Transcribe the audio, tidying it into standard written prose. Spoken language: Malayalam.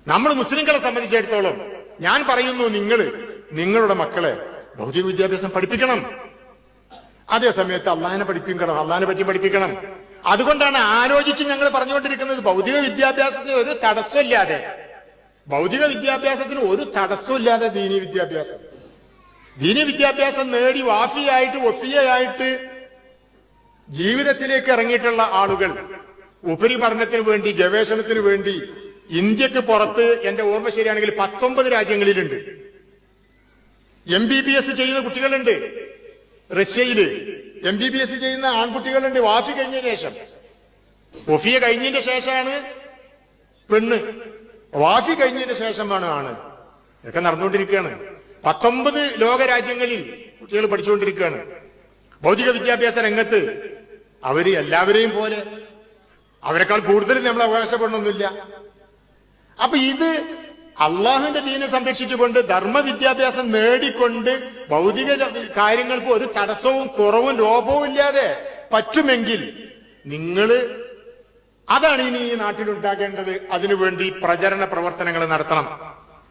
നമ്മൾ മുസ്ലിങ്ങളെ സംബന്ധിച്ചിടത്തോളം ഞാൻ പറയുന്നു, നിങ്ങളുടെ മക്കളെ ഭൗതിക വിദ്യാഭ്യാസം പഠിപ്പിക്കണം. അതേ സമയത്ത് അള്ളാഹിനെ പഠിപ്പിക്കണം, അള്ളാഹിനെ പറ്റി പഠിപ്പിക്കണം. അതുകൊണ്ടാണ് ആലോചിച്ച് ഞങ്ങൾ പറഞ്ഞുകൊണ്ടിരിക്കുന്നത് ഭൗതിക വിദ്യാഭ്യാസത്തിന് ഒരു തടസ്സമില്ലാതെ, ദീനി വിദ്യാഭ്യാസം നേടി വാഫിയായിട്ട് വഫിയായിട്ട് ജീവിതത്തിലേക്ക് ഇറങ്ങിയിട്ടുള്ള ആളുകൾ ഉപരിപഠനത്തിന് വേണ്ടി, ഗവേഷണത്തിന് വേണ്ടി ഇന്ത്യക്ക് പുറത്ത് എന്റെ ഓർമ്മ ശരിയാണെങ്കിൽ 19 രാജ്യങ്ങളിലുണ്ട്. MBBS ചെയ്യുന്ന കുട്ടികളുണ്ട്. റഷ്യയില് MBBS ചെയ്യുന്ന ആൺകുട്ടികളുണ്ട്. വാഫി കഴിഞ്ഞതിന് ശേഷം, വഫിയ കഴിഞ്ഞതിന്റെ ശേഷമാണ് പെണ്ണ്, വാഫി കഴിഞ്ഞതിന് ശേഷമാണ് ആണ്. ഇതൊക്കെ നടന്നുകൊണ്ടിരിക്കുകയാണ്. 19 ലോകരാജ്യങ്ങളിൽ കുട്ടികൾ പഠിച്ചുകൊണ്ടിരിക്കുകയാണ്. ഭൗതിക വിദ്യാഭ്യാസ രംഗത്ത് അവര് എല്ലാവരെയും പോലെ, അവരെക്കാൾ കൂടുതൽ നമ്മൾ അവകാശപ്പെടണമെന്നില്ല. അപ്പൊ ഇത് അള്ളാഹുവിന്റെ ദീനെ സംരക്ഷിച്ചുകൊണ്ട് ധർമ്മ വിദ്യാഭ്യാസം നേടിക്കൊണ്ട് ഭൗതിക കാര്യങ്ങൾക്ക് ഒരു തടസ്സവും കുറവും ലോപവും ഇല്ലാതെ പറ്റുമെങ്കിൽ അതാണ് ഇനി ഈ നാട്ടിലുണ്ടാകേണ്ടത്. അതിനുവേണ്ടി പ്രചരണ പ്രവർത്തനങ്ങൾ നടത്തണം.